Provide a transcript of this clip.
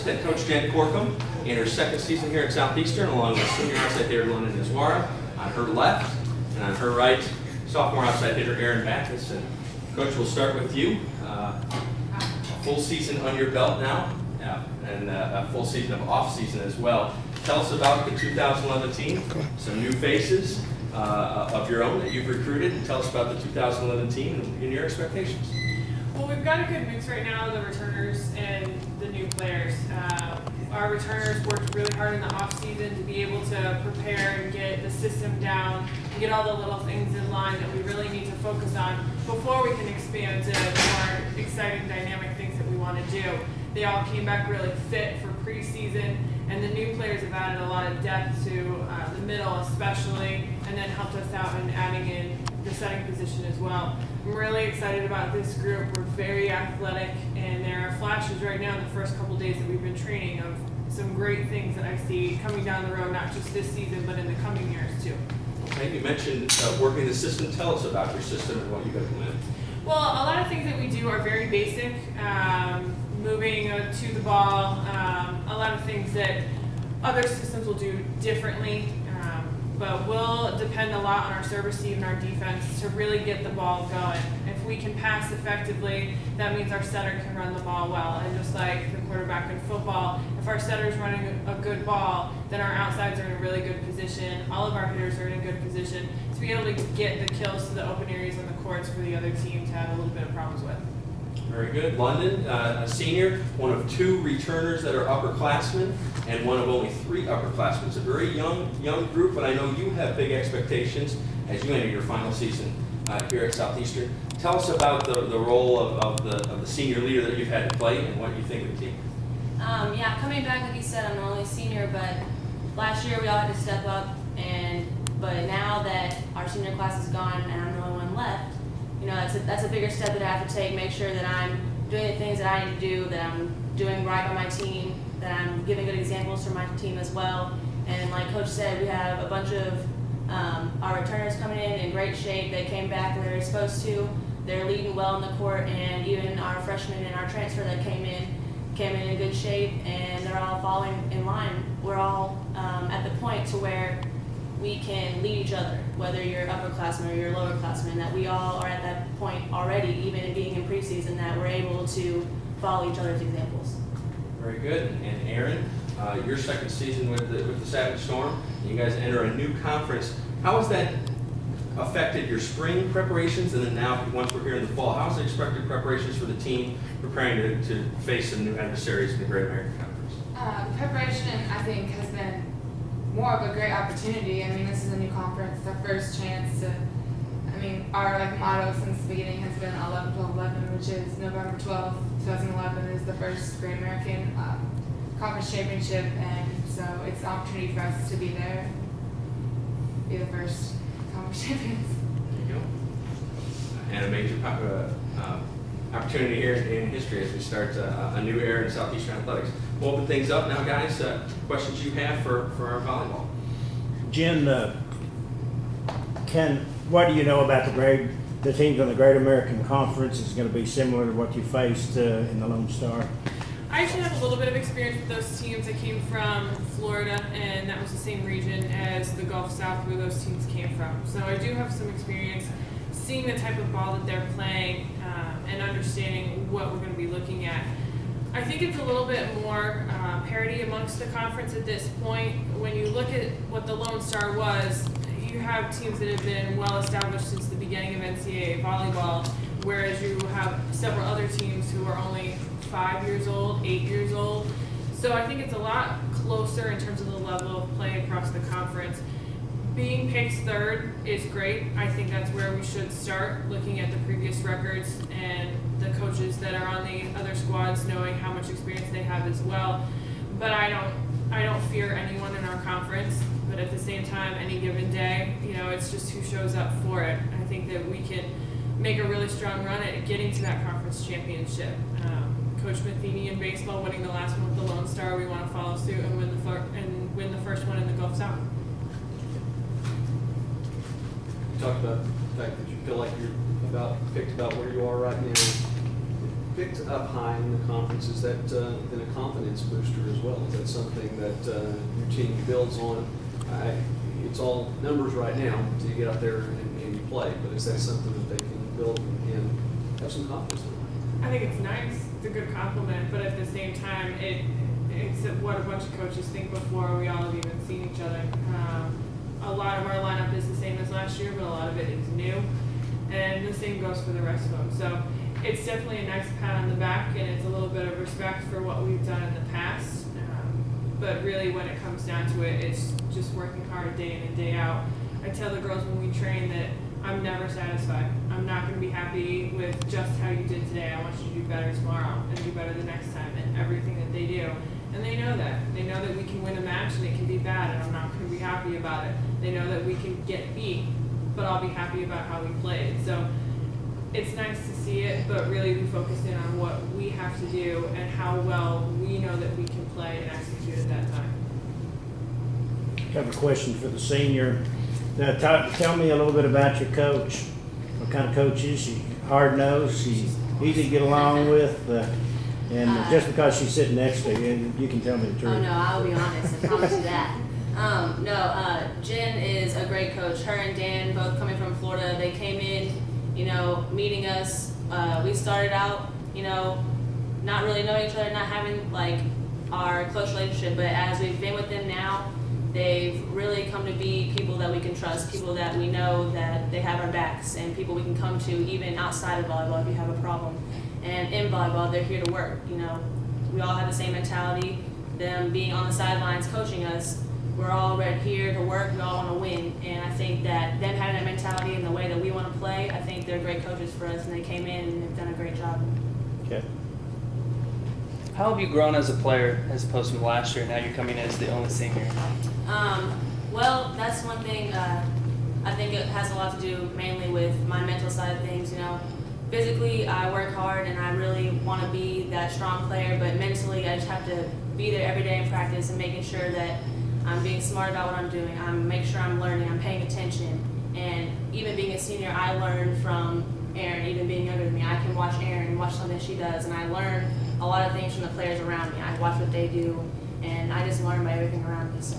head coach Jen Corkum in her second season here at Southeastern, along with senior outside hitter London Niswara on her left, and on her right, sophomore outside hitter Aaron Backus. And Coach, we'll start with you. A full season on your belt now, and a full season of off-season as well. Tell us about the 2011 team, some new faces of your own that you've recruited, and tell us about the 2011 team and your expectations. Well, we've got a good mix right now of the returners and the new players. Our returners worked really hard in the off-season to be able to prepare and get the system down and get all the little things in line that we really need to focus on before we can expand to more exciting, dynamic things that we want to do. They all came back really fit for preseason, and the new players have added a lot of depth to the middle especially, and then helped us out in adding in the setting position as well. I'm really excited about this group. We're very athletic, and there are flashes right now in the first couple days that we've been training of some great things that I see coming down the road, not just this season, but in the coming years too. Okay, you mentioned working the system. Tell us about your system and what you've implemented. Well, a lot of things that we do are very basic. Moving to the ball, a lot of things that other systems will do differently, but we'll depend a lot on our service team and our defense to really get the ball going. If we can pass effectively, that means our setter can run the ball well. And just like the quarterback in football, if our setter's running a good ball, then our outsides are in a really good position. All of our hitters are in a good position to be able to get the kills to the open areas on the courts for the other team to have a little bit of problems with. Very good. London, a senior, one of two returners that are upperclassmen, and one of only three upperclassmen. It's a very young group, but I know you have big expectations as you enter your final season here at Southeastern. Tell us about the role of the senior leader that you've had to play and what you think of the team. Yeah, coming back, like you said, I'm the only senior, but last year we all had to step up, but now that our senior class is gone and I'm the only one left, you know, that's a bigger step that I have to take, make sure that I'm doing the things that I need to do, that I'm doing right by my team, that I'm giving good examples for my team as well. And like Coach said, we have a bunch of our returners coming in great shape. They came back where they're supposed to. They're leading well in the court, and even our freshmen and our transfer that came in good shape, and they're all falling in line. We're all at the point to where we can lead each other, whether you're upperclassmen or you're lowerclassmen, that we all are at that point already, even in being in preseason, that we're able to follow each other's examples. Very good. And Aaron, your second season with the Savage Storm, you guys enter a new conference. How has that affected your spring preparations, and then now once we're here in the fall, how has it affected preparations for the team preparing to face some new adversaries in the Great American Conference? Preparation, I think, has been more of a great opportunity. I mean, this is a new conference. It's our first chance to, our motto since the beginning has been 11-12-11, which is November 12th, 2011 is the first Great American Conference Championship, and so it's an opportunity for us to be there, be the first conference champions. There you go. And a major opportunity here in history as we start a new era in Southeastern athletics. We'll open things up now, guys. Questions you have for our volleyball? Jen, what do you know about the teams in the Great American Conference? Is going to be similar to what you faced in the Lone Star? I actually have a little bit of experience with those teams. I came from Florida, and that was the same region as the Gulf South where those teams came from. So I do have some experience seeing the type of ball that they're playing and understanding what we're going to be looking at. I think it's a little bit more parity amongst the conference at this point. When you look at what the Lone Star was, you have teams that have been well established since the beginning of NCAA volleyball, whereas you have several other teams who are only 5 years old, 8 years old. So I think it's a lot closer in terms of the level of play across the conference. Being picked third is great. I think that's where we should start, looking at the previous records and the coaches that are on the other squads, knowing how much experience they have as well. But I don't fear anyone in our conference. But at the same time, any given day, it's just who shows up for it. I think that we can make a really strong run at getting to that conference championship. Coach Matheny in baseball winning the last one with the Lone Star, we want to follow suit and win the first one in the Gulf South. You talked about the fact that you feel like you're picked about where you are right now. picked up high in the conference. Is that then a confidence booster as well? Is that something that your team builds on? It's all numbers right now until you get out there and you play, but is that something that they can build and have some confidence in? I think it's nice. It's a good compliment, but at the same time, it's what a bunch of coaches think before we all have even seen each other. A lot of our lineup is the same as last year, but a lot of it is new, and the same goes for the rest of them. So it's definitely a nice pat on the back, and it's a little bit of respect for what we've done in the past. But really, when it comes down to it, it's just working hard day in and day out. I tell the girls when we train that I'm never satisfied. I'm not going to be happy with just how you did today. I want you to do better tomorrow and do better the next time, and everything that they do. And they know that. They know that we can win a match and it can be bad, and I'm not going to be happy about it. They know that we can get beat, but I'll be happy about how we played. So it's nice to see it, but really we focus in on what we have to do and how well we know that we can play and execute at that time. I have a question for the senior. Now, tell me a little bit about your coach. What kind of coach is she? Hard-nosed? She's easy to get along with? And just because she's sitting next to you, you can tell me the truth. Oh no, I'll be honest. I promise you that. Jen is a great coach. Her and Dan, both coming from Florida, they came in, meeting us. We started out, not really knowing each other, not having like our close relationship. But as we've been with them now, they've really come to be people that we can trust, people that we know that they have our backs, and people we can come to even outside of volleyball if you have a problem. And in volleyball, they're here to work. We all have the same mentality. Them being on the sidelines coaching us, we're all right here to work. We all want to win. And I think that them having that mentality and the way that we want to play, I think they're great coaches for us, and they came in and they've done a great job. Okay. How have you grown as a player as opposed to last year? Now you're coming in as the only senior. Well, that's one thing. I think it has a lot to do mainly with my mental side of things. Physically, I work hard and I really want to be that strong player, but mentally, I just have to be there every day in practice and making sure that I'm being smart about what I'm doing. I'm making sure I'm learning, I'm paying attention. And even being a senior, I learned from Erin, even being younger than me. I can watch Erin, watch something she does, and I learn a lot of things from the players around me. I watch what they do, and I just learn by everything around me. So.